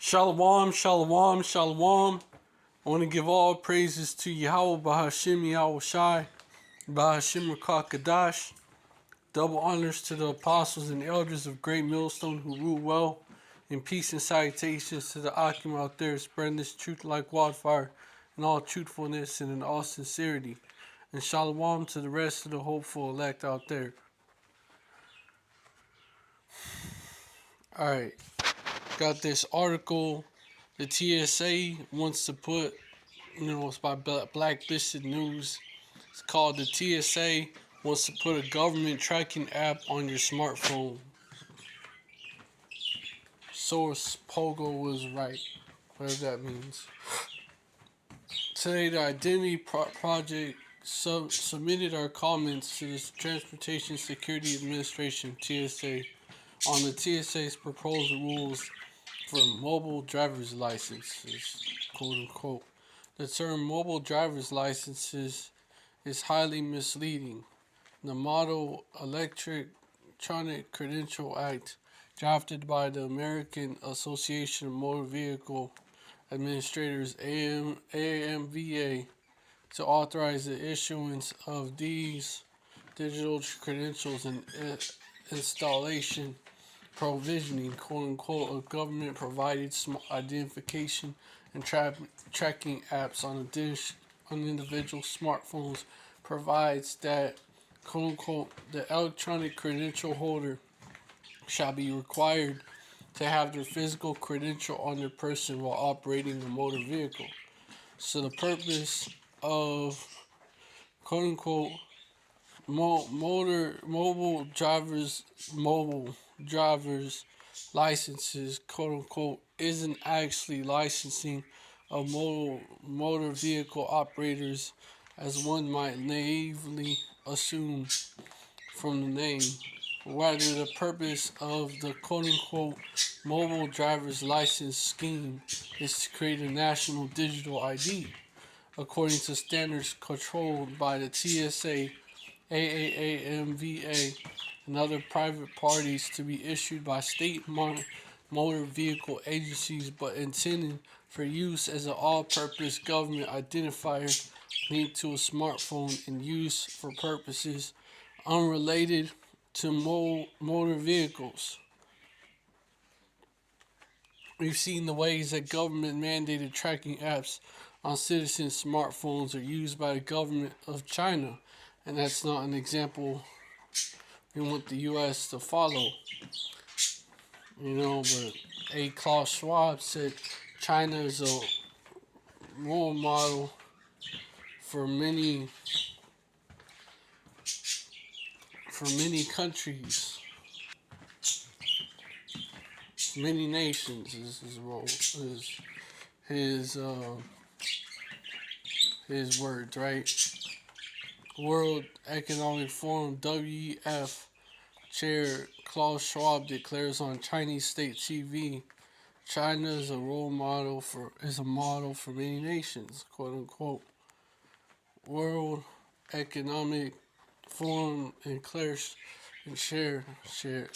Shalom, shalom, shalom. I want to give all praises to Yahweh Bahashim Yahweh Shai, Bahashim Rakakadash. Double honors to the apostles and elders of Great Millstone who rule well. And peace and salutations to the Akim out there spreading this truth like wildfire in all truthfulness and in all sincerity. And shalom to the rest of the hopeful elect out there. Alright, got this article. The TSA wants to put, it's by Blacklisted News. It's called the TSA wants to put a government tracking app on your smartphone. Source Pogo was right, whatever that means. Today, the Identity Project submitted our comments to the Transportation Security Administration (TSA) on the TSA's proposed rules for mobile driver's licenses, quote unquote. The term mobile driver's licenses is highly misleading. The Model Electronic Credential Act, drafted by the American Association of Motor Vehicle Administrators AMVA, to authorize the issuance of these digital credentials and installation provisioning, quote unquote, of government provided identification and tracking apps on individual smartphones, provides that, quote unquote, the electronic credential holder shall be required to have their physical credential on their person while operating a motor vehicle. So the purpose of, quote unquote, mobile drivers licenses, quote unquote, isn't actually licensing of motor vehicle operators as one might naively assume from the name. Rather, the purpose of the quote unquote mobile driver's license scheme is to create a national digital ID according to standards controlled by the TSA, AAAMVA, and other private parties, to be issued by state motor vehicle agencies but intended for use as an all-purpose government identifier linked to a smartphone and used for purposes unrelated to motor vehicles. We've seen the ways that government-mandated tracking apps on citizens' smartphones are used by the government of China, and that's not an example we want the U.S. to follow. But Klaus Schwab said China is a role model for many countries, many nations. Is his role, his words, right? World Economic Forum (WEF) Chair Klaus Schwab declares on Chinese state TV, China is a model for many nations, quote unquote. World Economic Forum and Claire, I said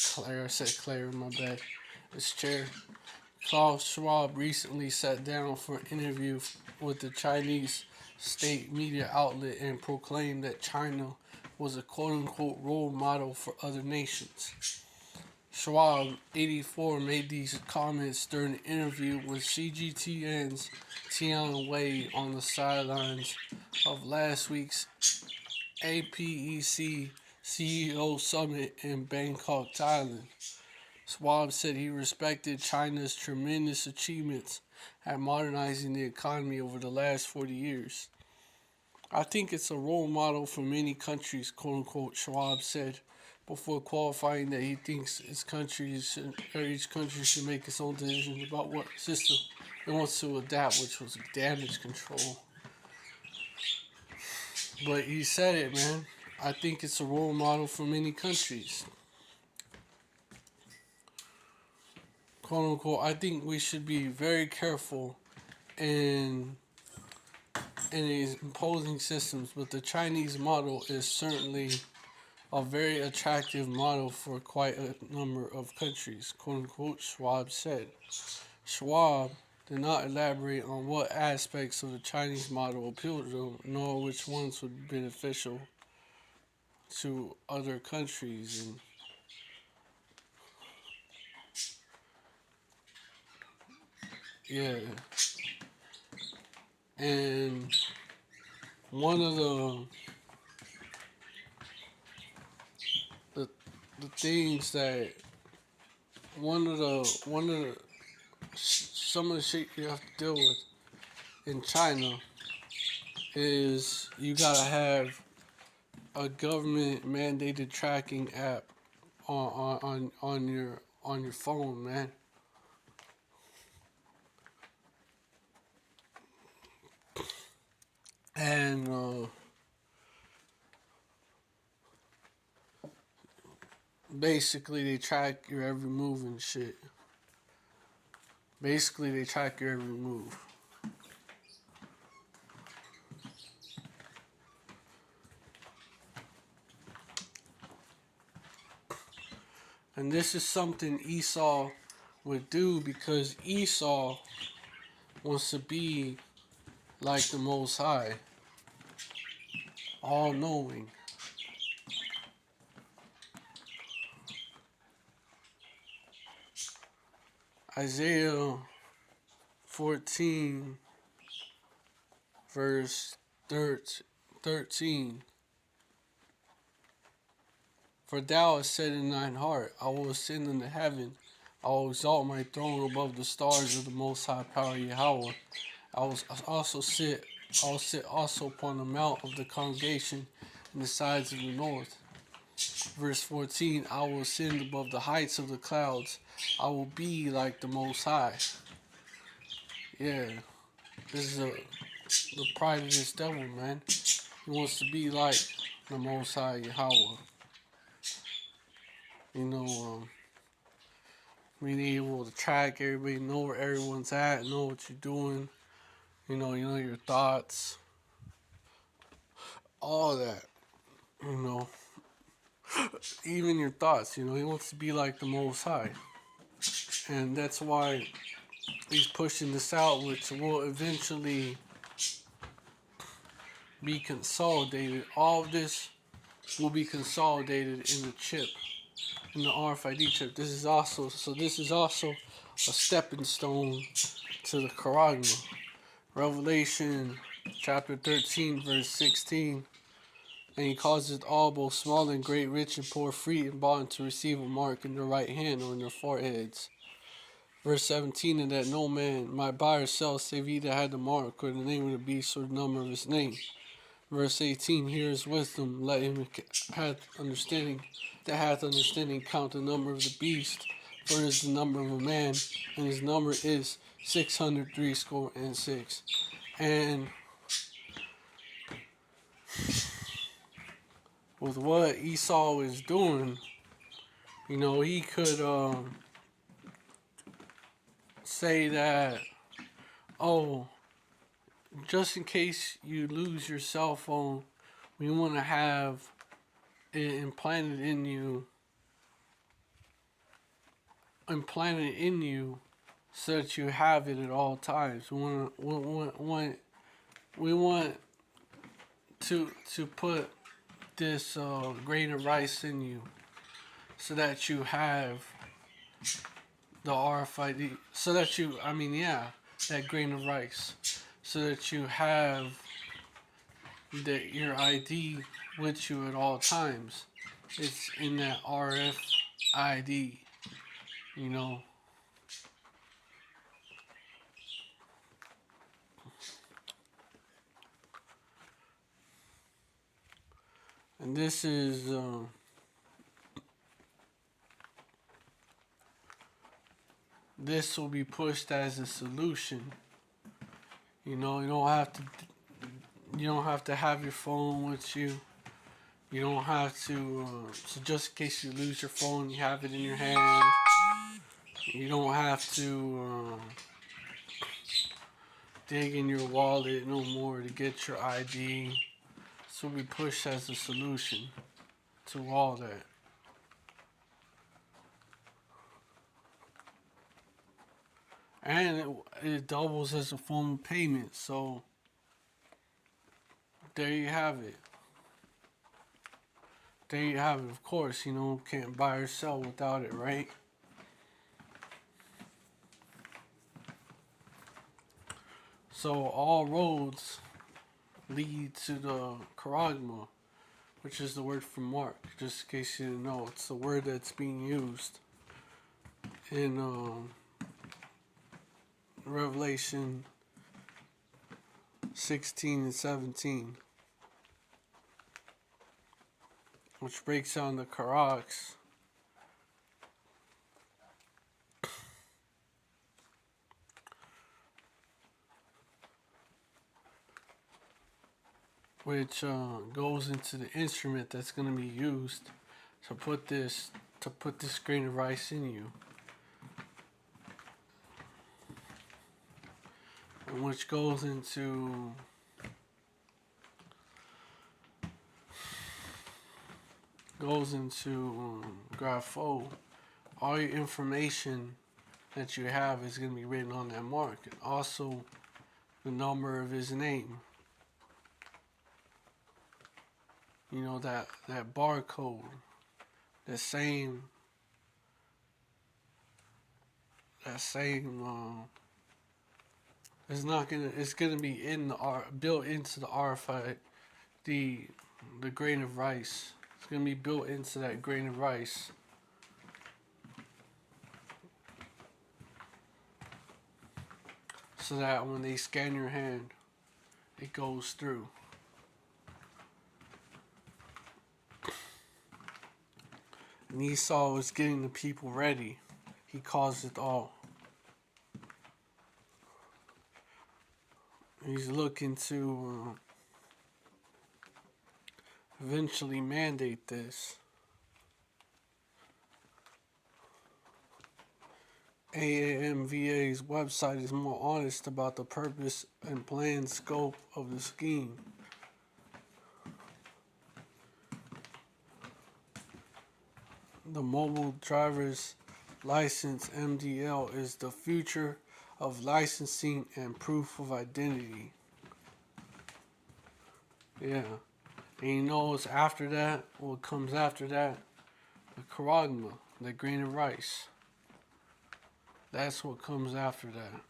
Claire, my bad. It's Chair Klaus Schwab recently sat down for an interview with the Chinese state media outlet and proclaimed that China was a quote-unquote role model for other nations. Schwab, 84, made these comments during an interview with CGTN's Tian Wei on the sidelines of last week's APEC CEO Summit in Bangkok, Thailand. Schwab said he respected China's tremendous achievements at modernizing the economy over the last 40 years. I think it's a role model for many countries, quote unquote, Schwab said, before qualifying that he thinks each country should make its own decisions about what system it wants to adapt, which was damage control. But he said it, man. I think it's a role model for many countries. Quote unquote, I think we should be very careful in imposing systems, but the Chinese model is certainly a very attractive model for quite a number of countries, quote unquote, Schwab said. Schwab did not elaborate on what aspects of the Chinese model appealed to them, nor which ones would be beneficial to other countries. And yeah, and one of the the things that one of the some of the shit you have to deal with in China is you gotta have a government mandated tracking app on your phone, man. And basically they track your every move and shit. Basically they track your every move. And this is something Esau would do because Esau wants to be like the Most High, all knowing. Isaiah 14, verse 13. For thou hast said in thine heart, I will ascend into heaven. I will exalt my throne above the stars of the Most High Power Yahweh. I will sit also upon the mount of the congregation in the sides of the north. Verse 14, I will ascend above the heights of the clouds. I will be like the Most High. Yeah, this is the pride of this devil, man. He wants to be like the Most High Yahweh. You know, being able to track everybody, know where everyone's at, know what you're doing. You know your thoughts, all that. You know, even your thoughts. He wants to be like the Most High, and that's why he's pushing this out, which will eventually be consolidated. All of this will be consolidated in the chip, in the RFID chip. This is also a stepping stone to the Quran. Revelation chapter 13, verse 16. And he causes all, both small and great, rich and poor, free and bond, to receive a mark in their right hand or in their foreheads. Verse 17, and that no man might buy or sell save he that had the mark, or the name of the beast, or the number of his name. Verse 18, here is wisdom, let him that hath understanding count the number of the beast, for it is the number of a man, and his number is 636. And with what Esau is doing, he could say that, oh, just in case you lose your cell phone, we want to have it implanted in you, so that you have it at all times. We want to put this grain of rice in you, so that you have the RFID, that grain of rice, so that you have your ID with you at all times. It's in that RFID, And this is this will be pushed as a solution. You don't have to have your phone with you. You don't have to. So just in case you lose your phone, you have it in your hand. You don't have to dig in your wallet no more to get your ID. This will be pushed as a solution to all that. and it doubles as a form of payment. So there you have it. There you have it. Of course, can't buy or sell without it, right? So all roads lead to the charagma, which is the word for mark. Just in case you didn't know, it's the word that's being used in Revelation 16 and 17, which breaks down the karax. Which goes into the instrument that's going to be used to put this grain of rice in you, and which goes into grapho. All your information that you have is going to be written on that mark, and also the number of his name. That barcode, the same it's gonna be in the built into the RFID, the grain of rice. It's gonna be built into that grain of rice. So that when they scan your hand, it goes through. And Esau is getting the people ready. He caused it all. He's looking to eventually mandate this. AAMVA's website is more honest about the purpose and planned scope of the scheme. The mobile driver's license (MDL) is the future of licensing and proof of identity. Yeah. And it's after that, what comes after that? The charagma, the grain of rice. That's what comes after that.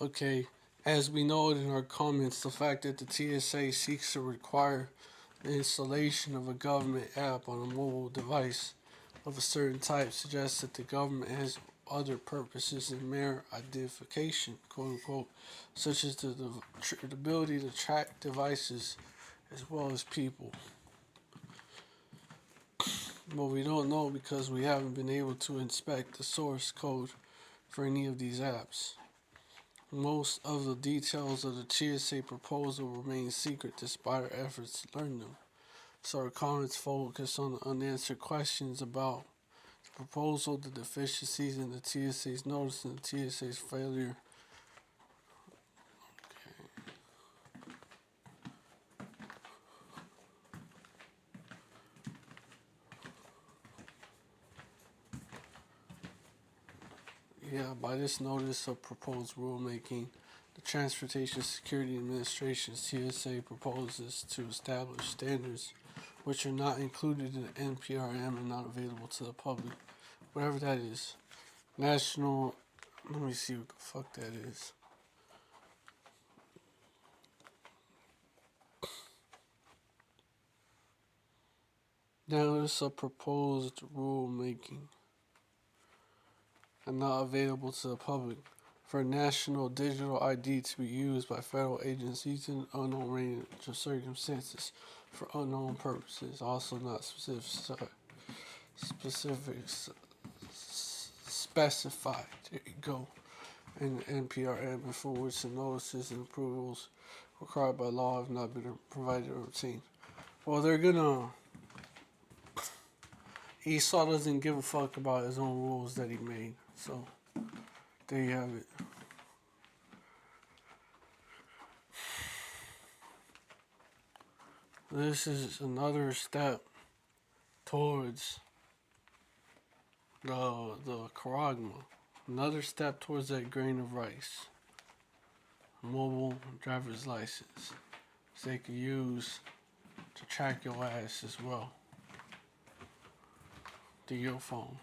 Okay, as we noted in our comments, the fact that the TSA seeks to require the installation of a government app on a mobile device of a certain type suggests that the government has other purposes than mere identification, quote unquote, such as the ability to track devices as well as people. But we don't know because we haven't been able to inspect the source code for any of these apps. Most of the details of the TSA proposal remain secret despite our efforts to learn them. So our comments focus on the unanswered questions about the proposal, the deficiencies in the TSA's notice, and the TSA's failure. Yeah, by this notice of proposed rulemaking, the Transportation Security Administration (TSA) proposes to establish standards which are not included in the NPRM and not available to the public. Whatever that is. National, let me see what the fuck that is. Now it's a proposed rulemaking and not available to the public for national digital ID to be used by federal agencies in unknown range of circumstances for unknown purposes, also not specified. There you go. In NPRM, and for which the notices and approvals required by law have not been provided or obtained. Well, they're gonna. Esau doesn't give a fuck about his own rules that he made, so there you have it. This is another step towards the charagma. Another step towards that grain of rice. Mobile driver's license. So they can use to track your ass as well. To your phone.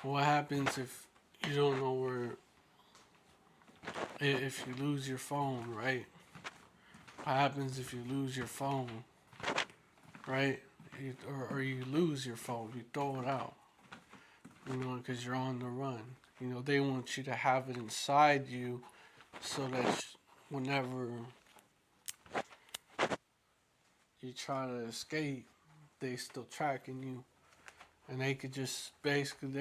What happens if you don't know where, if you lose your phone, right? What happens if you lose your phone, right? Or you lose your phone, you throw it out, because you're on the run. They want you to have it inside you so that whenever you try to escape, they still tracking you. And they could just basically,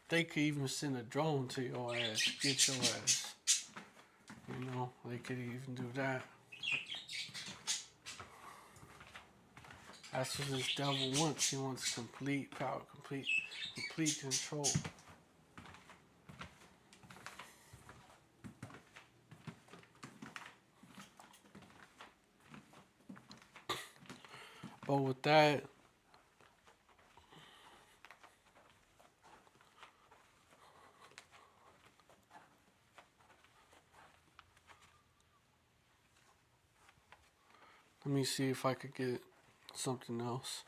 they could even send a drone to your ass, get your ass. They could even do that. That's what this devil wants. He wants complete power, complete control. But with that, let me see if I could get something else.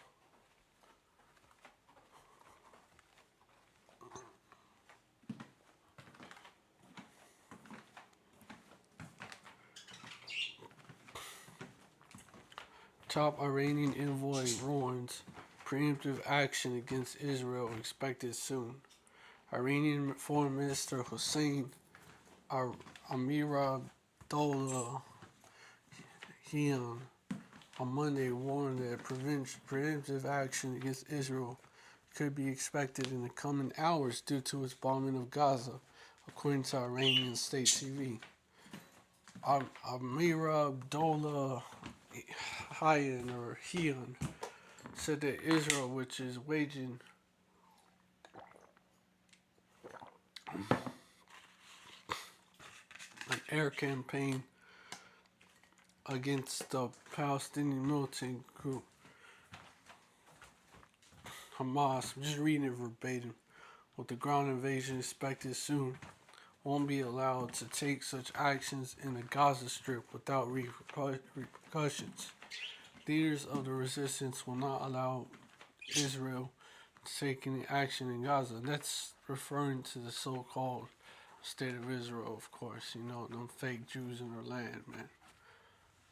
Top Iranian envoy warns preemptive action against Israel expected soon. Iranian Foreign Minister Hossein Amirabdollahian on Monday warned that preemptive action against Israel could be expected in the coming hours due to its bombing of Gaza, according to Iranian state TV. Amirabdollahian said that Israel, which is waging an air campaign against the Palestinian militant group Hamas, I'm just reading it verbatim, with the ground invasion expected soon, won't be allowed to take such actions in the Gaza Strip without repercussions. Leaders of the resistance will not allow Israel to take any action in Gaza. And that's referring to the so-called state of Israel, of course. Them fake Jews in their land, man.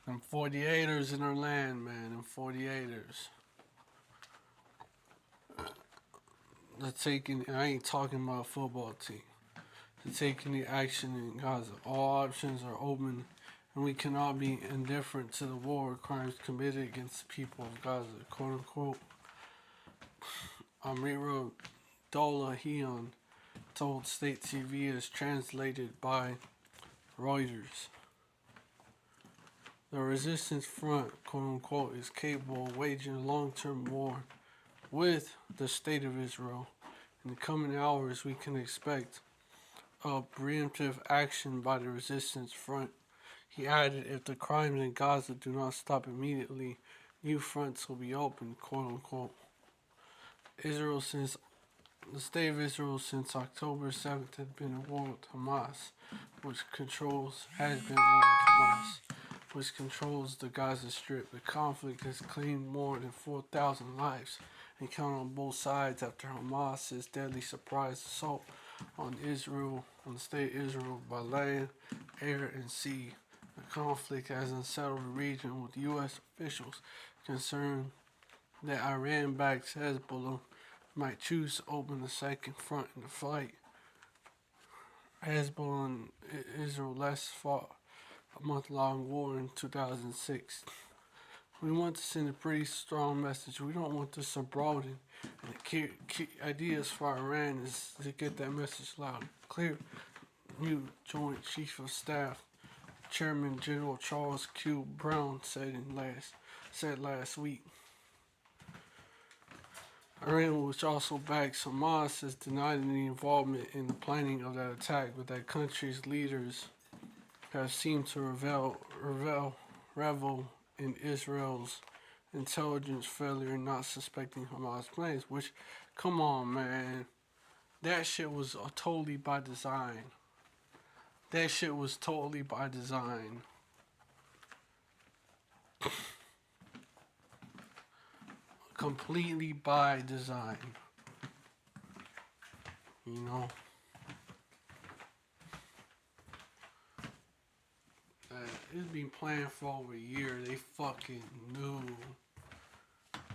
Them 48ers in their land, man. Them 48ers. I ain't talking about a football team. They're taking the action in Gaza. All options are open, and we cannot be indifferent to the war crimes committed against the people of Gaza, quote unquote. Amirabdollahian told state TV as translated by Reuters. The resistance front, quote unquote, is capable of waging a long-term war with the state of Israel. In the coming hours, we can expect a preemptive action by the resistance front. He added, if the crimes in Gaza do not stop immediately, new fronts will be opened, quote unquote. The state of Israel since October 7th has been at war with Hamas, which controls the Gaza Strip. The conflict has claimed more than 4,000 lives and count on both sides after Hamas's deadly surprise assault on the state of Israel by land, air, and sea. The conflict has unsettled the region, with U.S. officials concerned that Iran-backed Hezbollah might choose to open the second front in the fight. Hezbollah and Israel last fought a month-long war in 2006. We want to send a pretty strong message. We don't want this abroad. And the key ideas for Iran is to get that message loud, clear. New Joint Chief of Staff Chairman General Charles Q. Brown said last week. Iran, which also backs Hamas, has denied any involvement in the planning of that attack, but that country's leaders have seemed to revel in Israel's intelligence failure and not suspecting Hamas plans. Which, come on, man, that shit was totally by design. That shit was totally by design. Completely by design. You know? It's been planned for over a year. They fucking knew.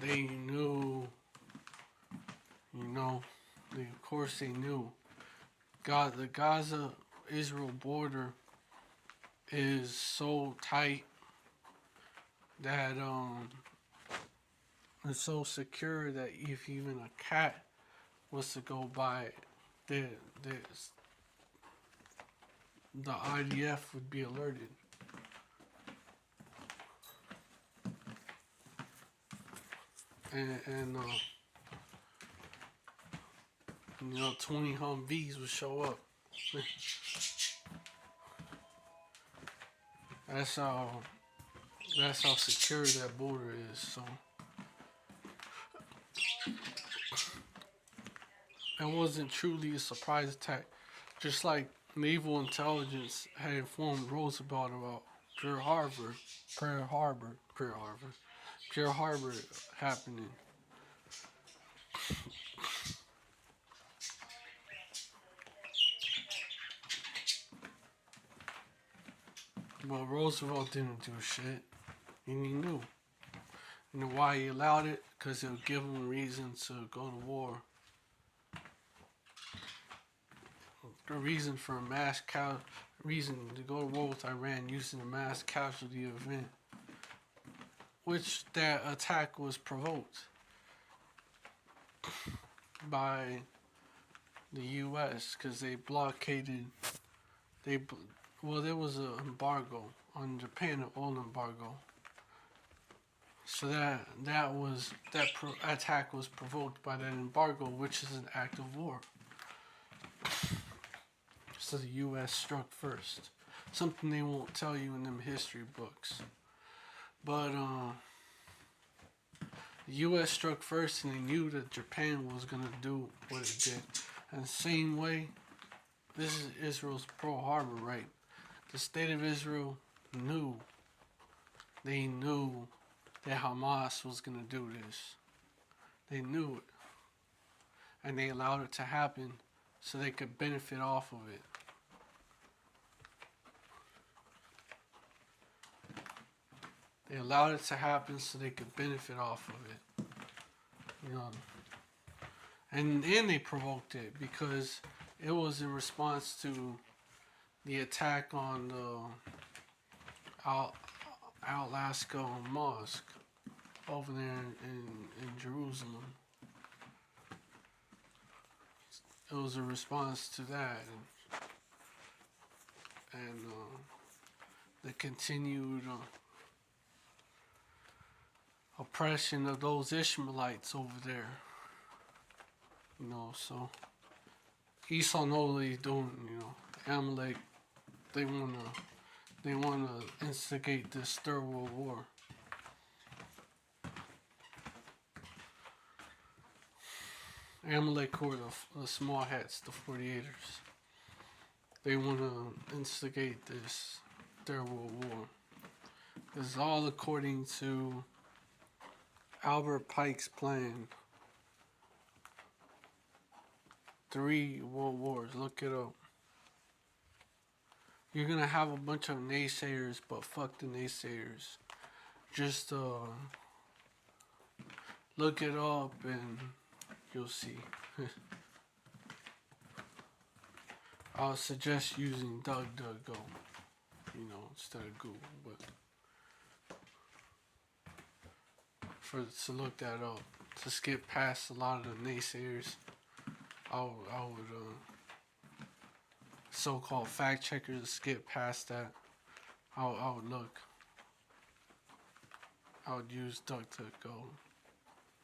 They knew. You know? Of course they knew. The Gaza-Israel border is so tight that it's so secure that if even a cat was to go by it, the IDF would be alerted. And 20 Humvees would show up. That's how secure that border is. So it wasn't truly a surprise attack. Just like naval intelligence had informed Roosevelt about Pearl Harbor happening. But Roosevelt didn't do shit, and he knew. You know why he allowed it? Because it would give him a reason to go to war. A reason for reason to go to war with Iran using a mass casualty event, which that attack was provoked by the U.S. because they blockaded. There was an embargo on Japan, an oil embargo. So that attack was provoked by that embargo, which is an act of war. So the U.S. struck first. Something they won't tell you in them history books. But the U.S. struck first, and they knew that Japan was gonna do what it did. And the same way, this is Israel's Pearl Harbor, right? The state of Israel knew. They knew that Hamas was gonna do this. They knew it, and they allowed it to happen so they could benefit off of it. They allowed it to happen so they could benefit off of it. You know, and they provoked it because it was in response to the attack on the Al-Aqsa Mosque over there in Jerusalem. It was a response to that, and the continued oppression of those Ishmaelites over there. You know, so Esau knows what he's doing. You know, Amalek, they wanna instigate this third world war. Amalek or the small hats, the 48ers. They want to instigate this third world war. This is all according to Albert Pike's plan. 3 world wars. Look it up. You're gonna have a bunch of naysayers, but fuck the naysayers. Just Look it up and you'll see. I would suggest using DuckDuckGo, instead of Google, but to look that up, to skip past a lot of the naysayers, I would so-called fact checkers, skip past that. I would look. I would use DuckDuckGo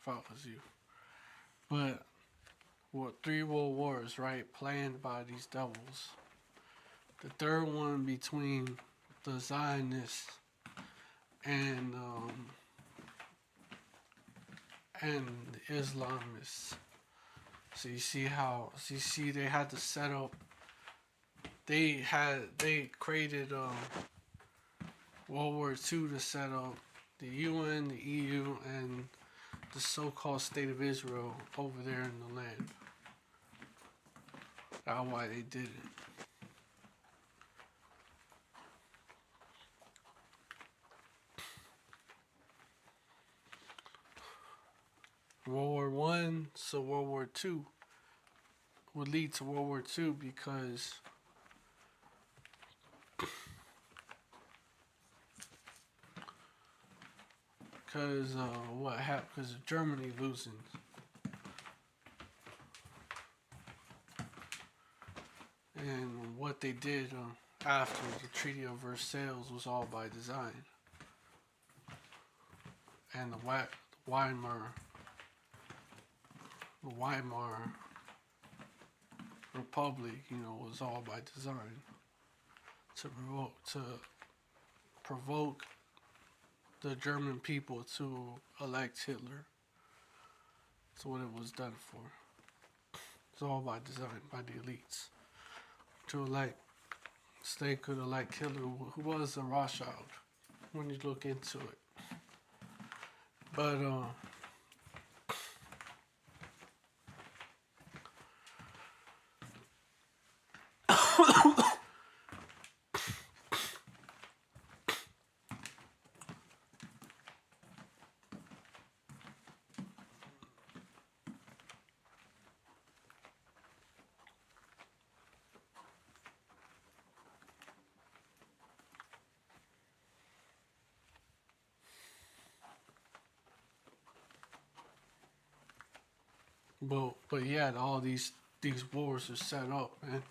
if I was you. But what 3 world wars, right? Planned by these devils. The third one between the Zionists and the Islamists. So you see they had to set up. They created World War II to set up the UN, the EU, and the so-called State of Israel over there in the land. That's why they did it. World War One, so World War Two would lead to World War Two because what happened? Because of Germany losing. And what they did after the Treaty of Versailles was all by design. And the Weimar Republic, was all by design to provoke the German people to elect Hitler. That's what it was done for. It's all by design, by the elites. To elect, so they could elect Hitler, who was a Rothschild, when you look into it. But, but yeah, all these wars are set up, man,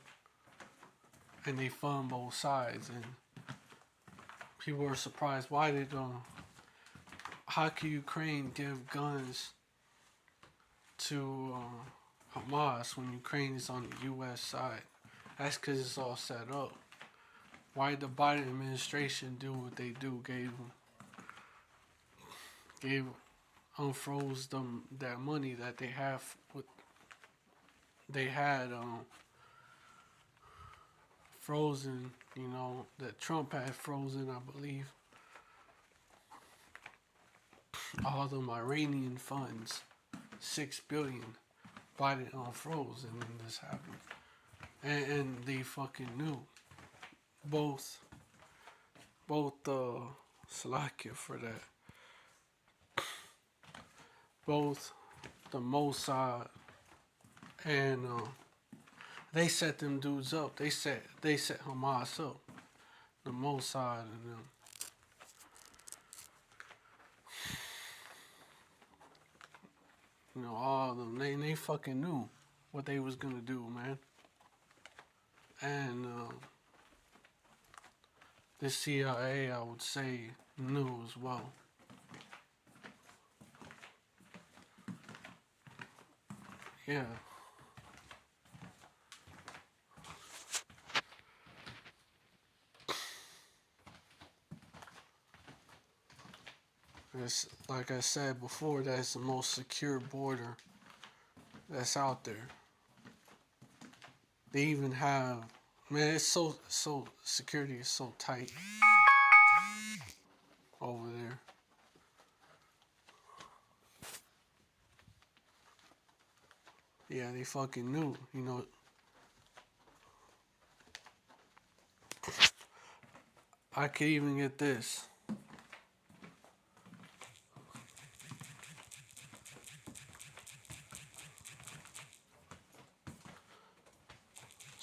and they fund both sides, and people are surprised. Why did how can Ukraine give guns to Hamas when Ukraine is on the U.S. side? That's because it's all set up. Why did the Biden administration do what they do? Unfroze them that money that they have with they had frozen, that Trump had frozen, I believe, all them Iranian funds, $6 billion. Biden unfroze, and then this happened, and they fucking knew both Slovakia for that, both the Mossad and they set them dudes up. They set Hamas up, the Mossad and them. All of them. They fucking knew what they was gonna do, man. And the CIA, I would say, knew as well. Yeah. It's, like I said before, that's the most secure border that's out there. They even have, man, it's so security is so tight over there. Yeah, they fucking knew, I could even get this.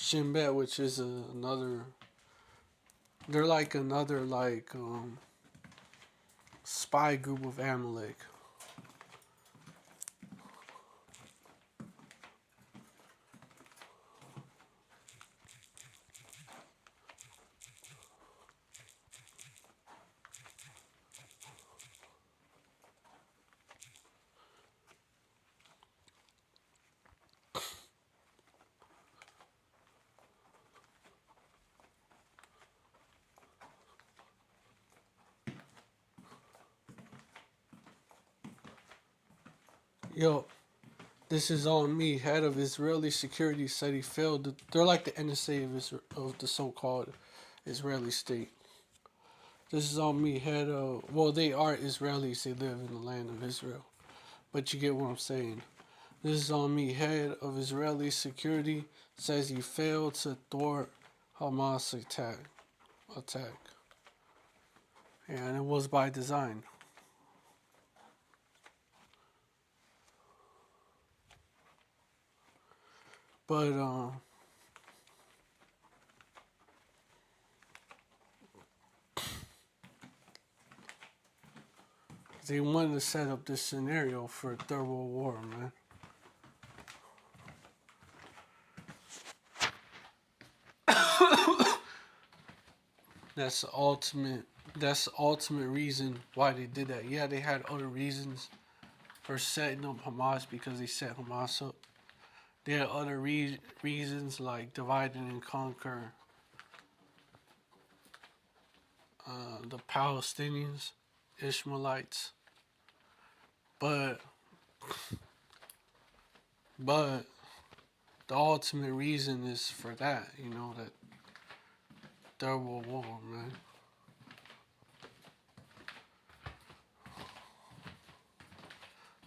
Shin Bet, which is another. They're like another spy group of Amalek. Yo, this is on me. Head of Israeli security said he failed. They're like the NSA of the so-called Israeli state. This is on me. Head of well, they are Israelis. They live in the land of Israel. But you get what I'm saying. This is on me. Head of Israeli security says he failed to thwart Hamas attack, and it was by design. But they wanted to set up this scenario for a third world war, man. That's the ultimate. That's the ultimate reason why they did that. Yeah, they had other reasons for setting up Hamas because they set Hamas up. They had other reasons like divide and conquer the Palestinians, Ishmaelites, but but the ultimate reason is for that. You know that third world war, man.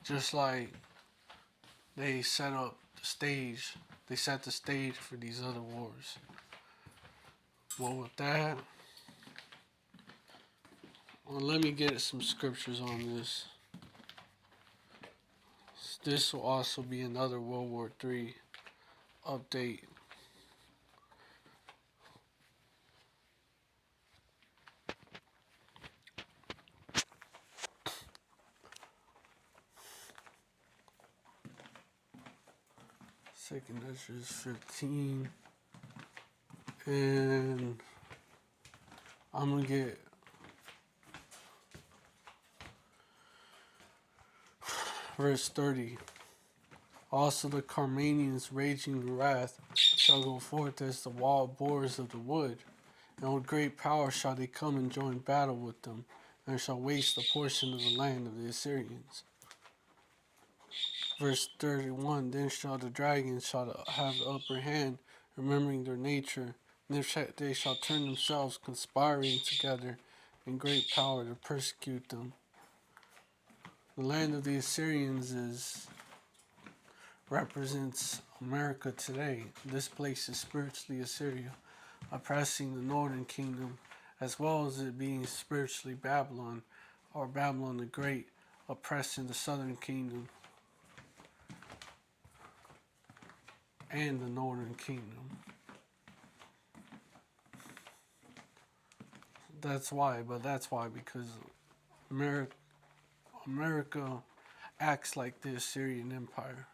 Just like they set up the stage, they set the stage for these other wars. Well, with that, well, let me get some scriptures on this. This will also be another World War III update. Second Ezra's 15. And I'm going to get verse 30. Also the Carmanians raging wrath shall go forth as the wild boars of the wood, and with great power shall they come and join battle with them, and shall waste a portion of the land of the Assyrians. Verse 31, then shall the dragons shall have the upper hand, remembering their nature, and they shall turn themselves, conspiring together in great power to persecute them. The land of the Assyrians represents America today. This place is spiritually Assyria, oppressing the northern kingdom, as well as it being spiritually Babylon, or Babylon the Great, oppressing the southern kingdom and the northern kingdom. That's why because America acts like the Assyrian Empire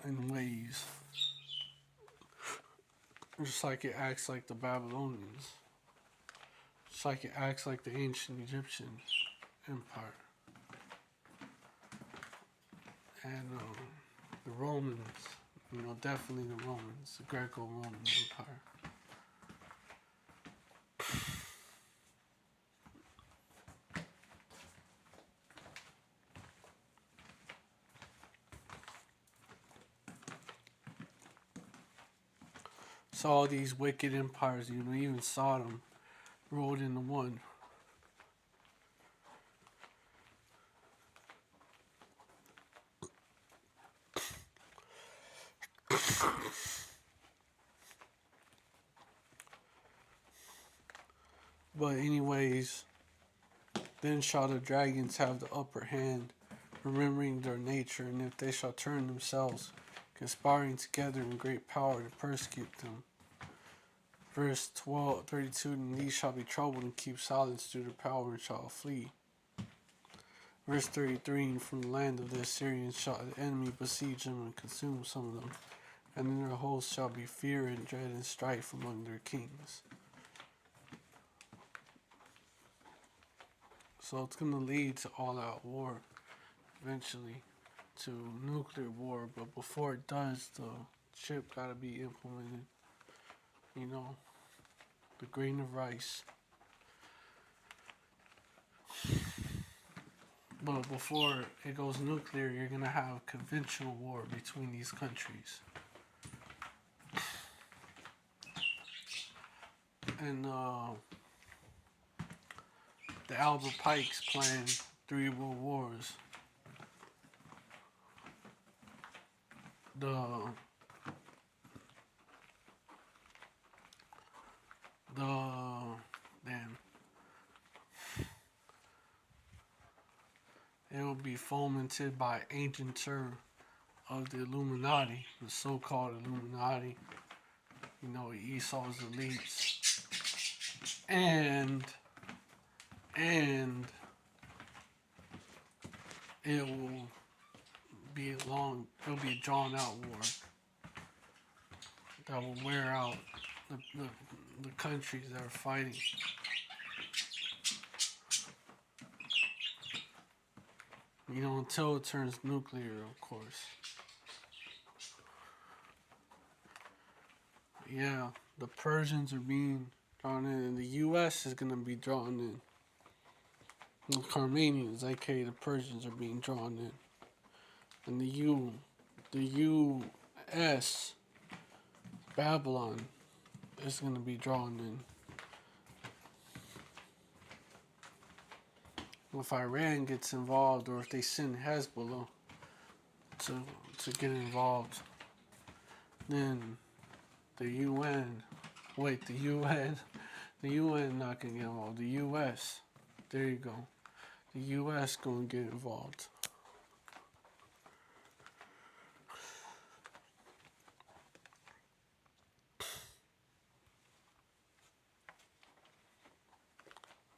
in ways, just like it acts like the Babylonians, just like it acts like the ancient Egyptian Empire, and the Romans, definitely the Romans, the Greco-Roman Empire. So all these wicked empires, even Sodom rolled into one. But anyways, then shall the dragons have the upper hand, remembering their nature, and if they shall turn themselves, conspiring together in great power to persecute them. Verse 32, and these shall be troubled and keep silence through their power and shall flee. Verse 33, and from the land of the Assyrians shall the enemy besiege them and consume some of them, and in their hosts shall be fear and dread and strife among their kings. So it's going to lead to all-out war, eventually, to nuclear war, but before it does, the chip got to be implemented. You know, the grain of rice. But before it goes nuclear, you're going to have conventional war between these countries. And the Albert Pikes plan 3 world wars. It will be fomented by agenter of the Illuminati, the so-called Illuminati. You know, Esau's elites. And it will be a drawn out war that will wear out the countries that are fighting. You know, until it turns nuclear, of course. Yeah, the Persians are being drawn in, and the U.S. is going to be drawn in. The Armenians, aka the Persians, are being drawn in. And the U.S., Babylon, is going to be drawn in. If Iran gets involved, or if they send Hezbollah to get involved, then the UN not gonna get involved. The US, there you go. The US gonna get involved.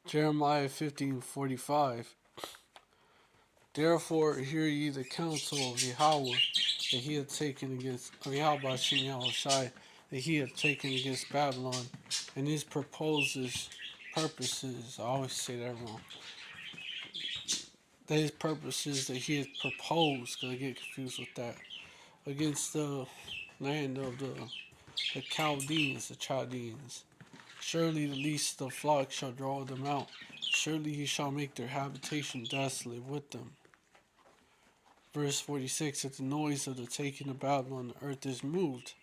Jeremiah 15:45. Therefore hear ye the counsel of Yahweh that he had taken against Yahweh Shai, that he had taken against Babylon, and his purposes. I always say that wrong. That his purposes that he had proposed, because I get confused with that, against the land of the Chaldeans. Surely the least of the flock shall draw them out. Surely he shall make their habitation desolate with them. Verse 46, at the noise of the taking of Babylon, the earth is moved,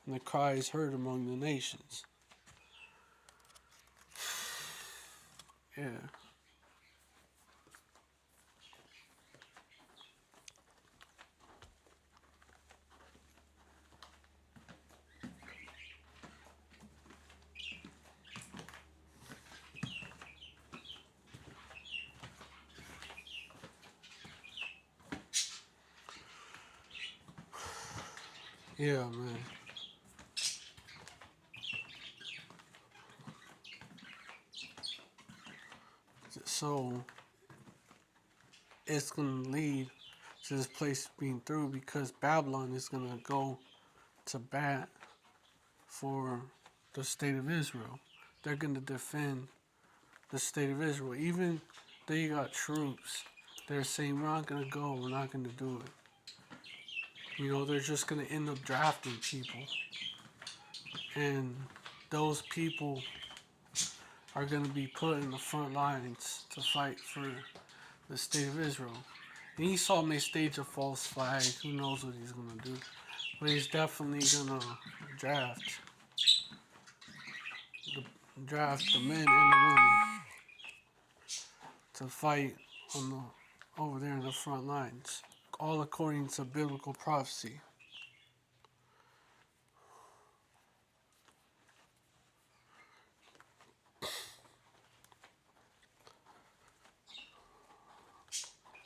and the cry is heard among the nations. Yeah. Yeah, man. So, it's going to lead to this place being through, because Babylon is going to go to bat for the state of Israel. They're going to defend the state of Israel. Even they got troops. They're saying, we're not going to go. We're not going to do it. You know, they're just going to end up drafting people. And those people are going to be put in the front lines to fight for the state of Israel. And Esau may stage a false flag. Who knows what he's going to do. But he's definitely going to draft the men and the women to fight over there in the front lines. All according to biblical prophecy.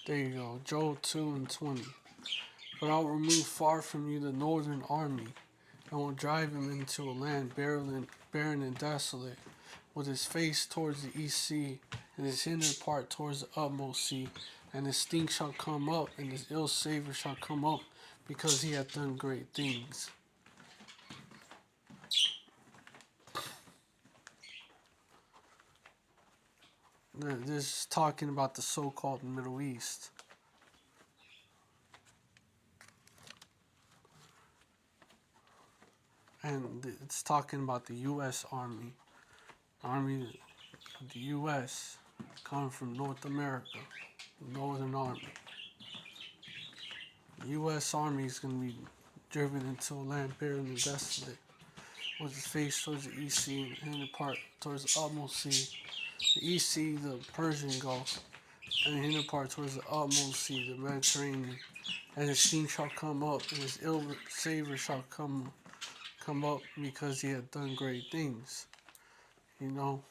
There you go. Joel 2:20. But I will remove far from you the northern army, and will drive him into a land barren and desolate, with his face towards the east sea, and his hinder part towards the utmost sea. And his stink shall come up, and his ill savor shall come up, because he hath done great things. This is talking about the so-called Middle East. And it's talking about the U.S. Army. Army of the U.S. coming from North America. Northern Army. The U.S. Army is going to be driven into a land barren and desolate, with its face towards the east sea and the part towards the utmost sea. The east sea, the Persian Gulf, and the inner part towards the utmost sea, the Mediterranean. And his steam shall come up, and his ill savor shall come up, because he had done great things. You know,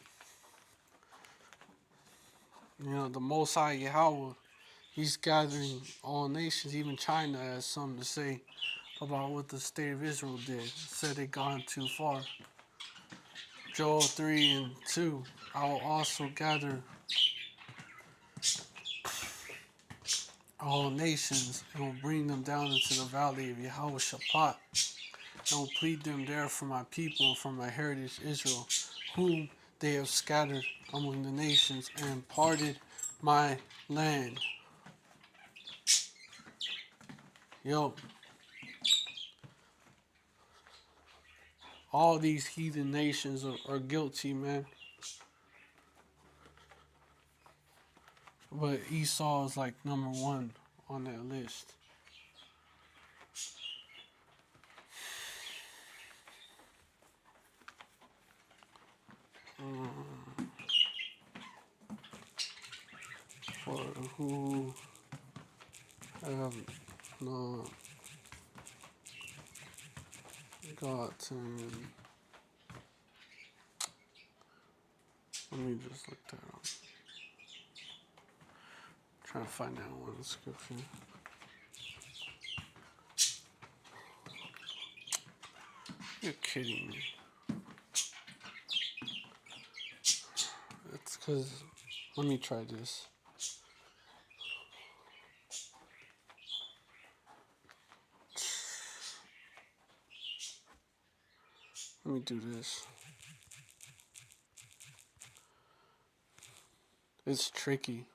the Most High Yahweh, he's gathering all nations, even China has something to say about what the state of Israel did. Said they gone too far. Joel 3 and 2, I will also gather all nations and will bring them down into the valley of Yahweh Shaphat, and will plead them there for my people and for my heritage Israel, whom they have scattered among the nations and parted my land. Yo, all these heathen nations are guilty, man. But Esau is like number one on that list. For who have not gotten. Let me just look that up. Trying to find that one scripture. You're kidding me. It's because. Let me try this. Let me do this. It's tricky.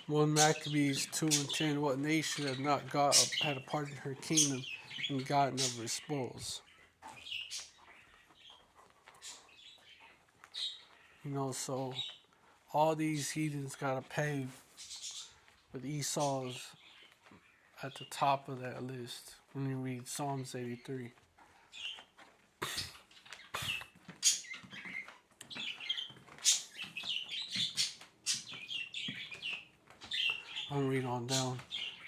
One Maccabees 2 and 10. What nation had not had a part in her kingdom and gotten of her spoils? So all these heathens gotta pay, but Esau's at the top of that list when you read Psalms 83. I'll read on down.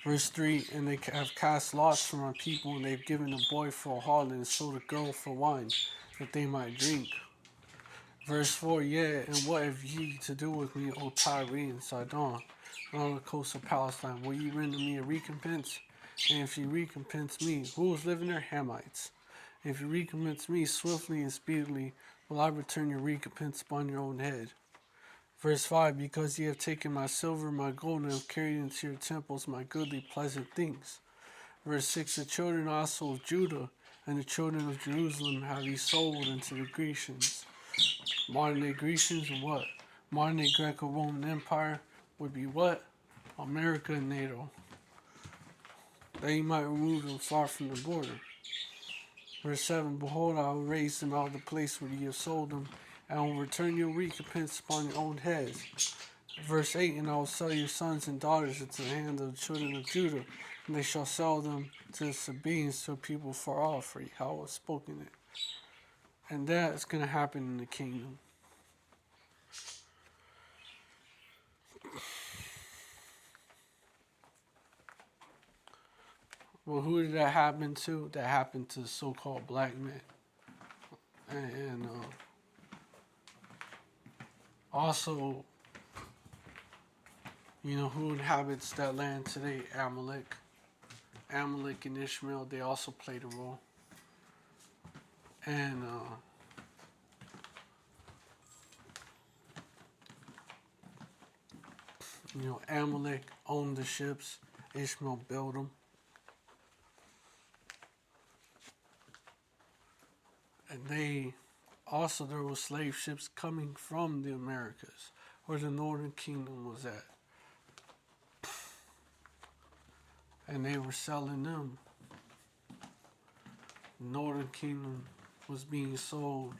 Verse 3, and they have cast lots for my people, and they've given the boy for a harlot, and sold a girl for wine, that they might drink. Verse 4, yeah, and what have ye to do with me, O Tyre and Sidon, and on the coast of Palestine? Will ye render me a recompense? And if ye recompense me, who is living there? Hamites. And if you recompense me swiftly and speedily, will I return your recompense upon your own head. Verse 5, because ye have taken my silver and my gold, and have carried into your temples my goodly pleasant things. Verse 6, the children also of Judah and the children of Jerusalem have ye sold unto the Grecians. Modern day Grecians, what? Modern day Greco-Roman Empire would be what? America and NATO. That you might remove them far from the border. Verse 7, behold, I will raise them out of the place where ye have sold them, and I will return your recompense upon your own heads. Verse 8, and I will sell your sons and daughters into the hand of the children of Judah, and they shall sell them to the Sabaeans, to a people far off, for Yahweh has spoken it. And that is going to happen in the kingdom. Well, who did that happen to? That happened to the so-called black man. And also, you know, who inhabits that land today? Amalek. Amalek and Ishmael, they also played a role. And you know, Amalek owned the ships. Ishmael built them. And they also, there were slave ships coming from the Americas, where the Northern Kingdom was at. And they were selling them. The Northern Kingdom was being sold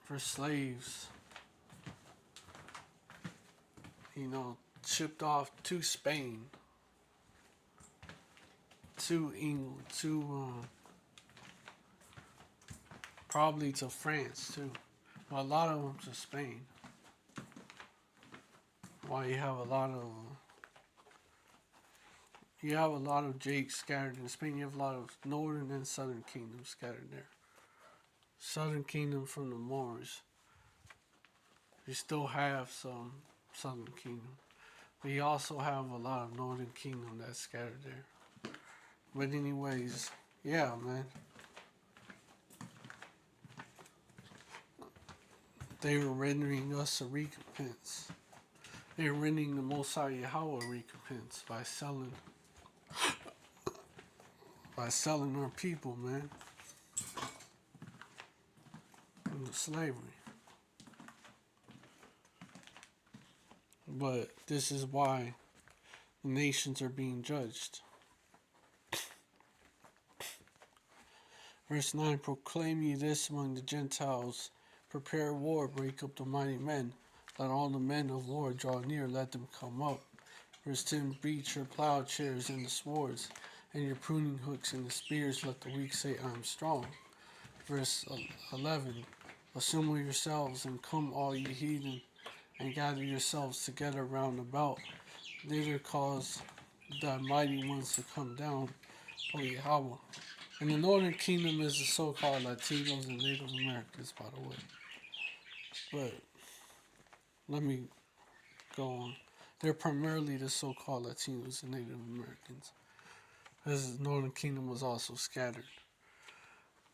for slaves, you know, shipped off to Spain, to England, to probably to France too. Well, a lot of them to Spain. While you have a lot of Jakes scattered in Spain. You have a lot of northern and southern kingdoms scattered there. Southern kingdom from the Moors. You still have some southern kingdom, but you also have a lot of northern kingdom that's scattered there. But anyways, yeah, man. They were rendering us a recompense. They were rendering the Most High Yahweh a recompense by selling our people, man, into slavery. But this is why the nations are being judged. Verse 9, proclaim ye this among the Gentiles, prepare war, break up the mighty men, let all the men of war draw near, let them come up. Verse 10, beat your plowshares and the swords, and your pruning hooks and the spears, let the weak say, I am strong. Verse 11, assemble yourselves and come all ye heathen, and gather yourselves together round about. Thither cause thy mighty ones to come down, O Yahweh. And the Northern Kingdom is the so-called Latinos and Native Americans, by the way. But let me go on. They're primarily the so-called Latinos and Native Americans, as the Northern Kingdom was also scattered.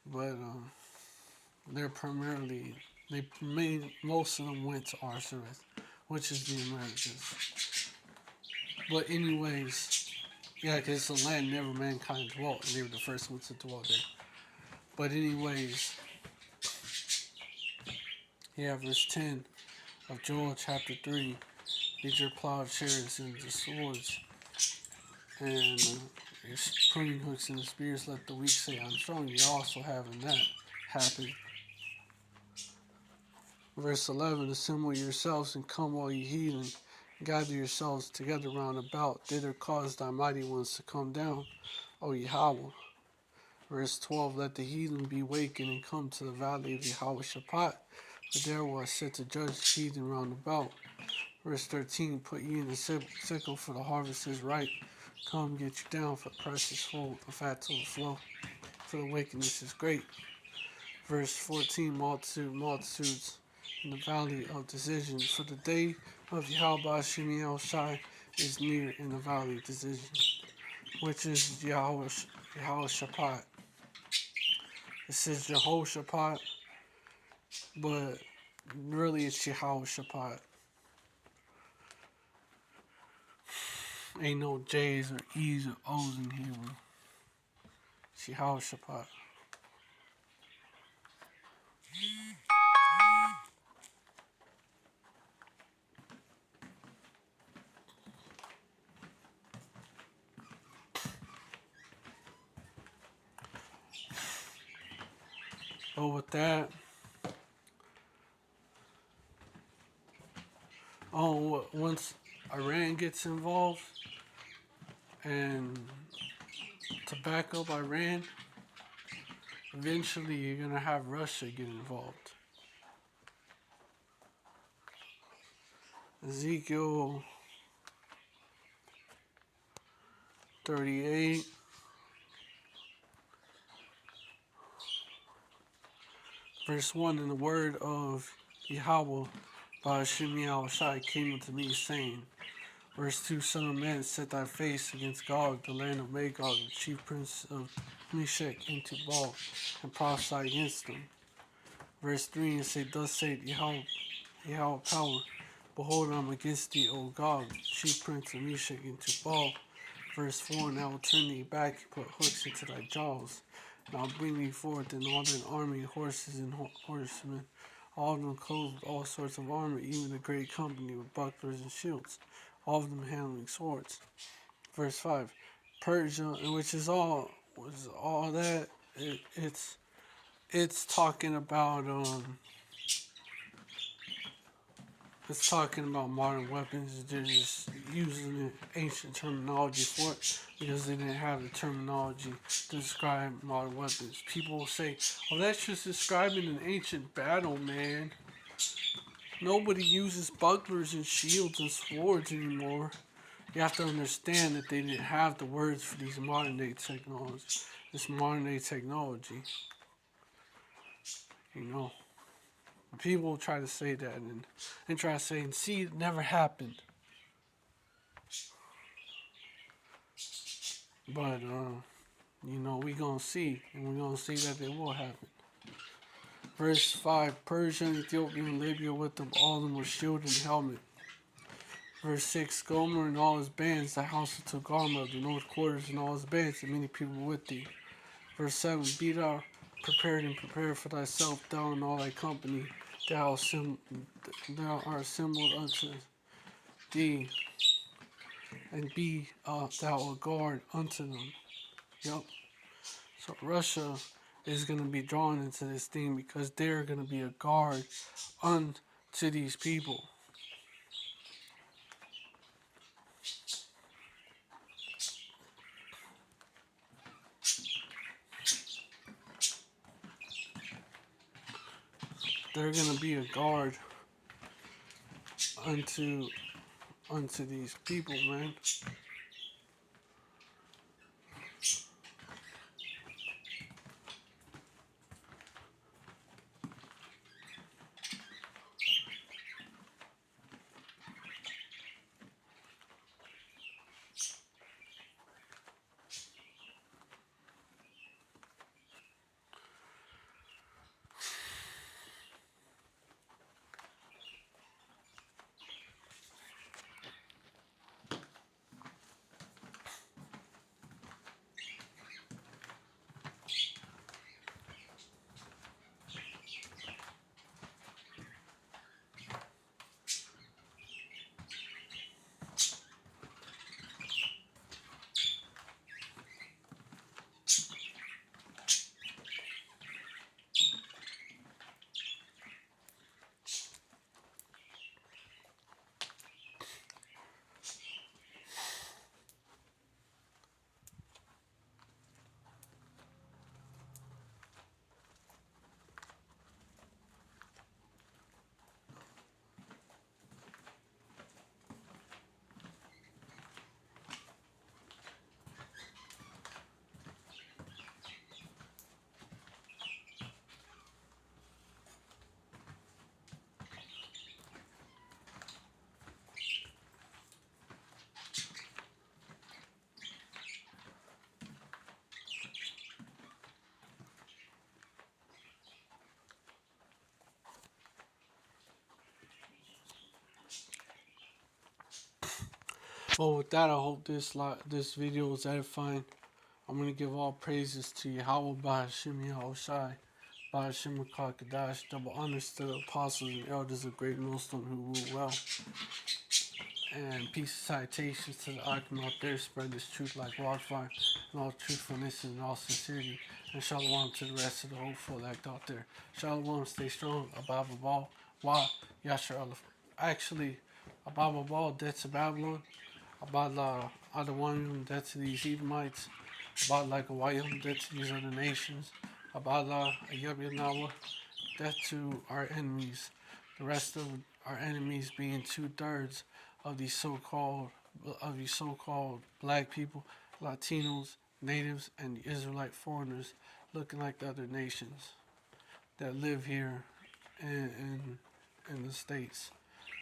But most of them went to Arsareth, which is the Americas. But anyways, yeah, because it's a land never mankind dwelt, and they were the first ones to dwell there. But anyways, yeah, verse 10 of Joel chapter 3, get your plowshares and the swords, and your pruning hooks and the spears, let the weak say, I'm strong. You're also having that happen. Verse 11, assemble yourselves and come all ye heathen, gather yourselves together round about, thither cause thy mighty ones to come down, O Yahweh. Verse 12, let the heathen be wakened and come to the valley of Yahweh Shaphat, for there will I sit to judge the heathen round about. Verse 13, put ye in the sickle, for the harvest is ripe. Come, get you down, for the press is full, the fat to overflow, for the wickedness is great. Verse 14, multitudes in the valley of decision, for the day of Yahweh Shemiel Shai is near in the valley of decision, which is Yahweh Shaphat. It says Jehoshaphat, but really it's Yahweh Shaphat. Ain't no J's or E's or O's in Hebrew. It's Yahweh Shaphat. But with that, once Iran gets involved and to back up Iran, eventually you're gonna have Russia get involved. Ezekiel 38, verse 1, and the word of Yahweh by Hashem Shai came unto me, saying, verse 2, Son of man, set thy face against Gog, the land of Magog, the chief prince of Meshech, and Tubal, and prophesy against them. Verse 3, and say, Thus saith Yahweh power, behold, I am against thee, O Gog, chief prince of Meshech, and Tubal. Verse 4, and I will turn thee back and put hooks into thy jaws, and I will bring thee forth in all thine army, horses and horsemen, all of them clothed with all sorts of armor, even a great company with bucklers and shields, all of them handling swords. Verse 5, Persia, which is all that, it's talking about it's talking about modern weapons. They're just using the ancient terminology for it because they didn't have the terminology to describe modern weapons. People will say, "Oh, that's just describing an ancient battle, man. Nobody uses bucklers and shields and swords anymore." You have to understand that they didn't have the words for these modern day technology. This modern day technology, you know. People try to say that and try to say, and see, it never happened. But, we gonna see, and we gonna see that it will happen. Verse 5, Persia, Ethiopia, and Libya with them, all of them with shield and helmet. Verse 6, Gomer and all his bands, the house of Togarmah, the north quarters and all his bands, and many people with thee. Verse 7, Be thou prepared and prepare for thyself, thou and all thy company, thou art assembled unto thee, and be thou a guard unto them. Yep. So Russia is going to be drawn into this thing because they're going to be a guard unto these people. They're going to be a guard unto these people, man. Well, with that, I hope this video was edifying. I'm going to give all praises to Yahweh by Hashem Shai, by Hashem Kadash, double honors to the apostles and elders of Great Millstone who rule well. And peace and citations to the icon out there, spread this truth like wildfire, and all truthfulness and all sincerity. And shalom to the rest of the hopeful elect out there. Shalom, stay strong, above all. Why? Yasher Aleph. Actually, Abba, death to Babylon. Abba, Adawayim, death to these Edomites. Abba, Gawayim, death to these other nations. Abba, Ayab, death to our enemies. The rest of our enemies being 2/3 of these so-called black people, Latinos, natives, and Israelite foreigners, looking like the other nations that live here in the states,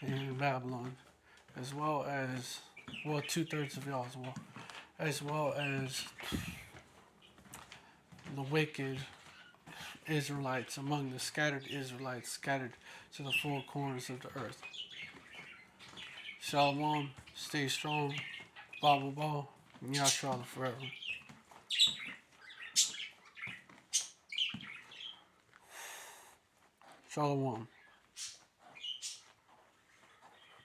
in Babylon, as well as 2/3 of y'all as well as the wicked Israelites among the scattered Israelites scattered to the four corners of the earth. Shalom, stay strong, Ba, Yashra forever. Shalom.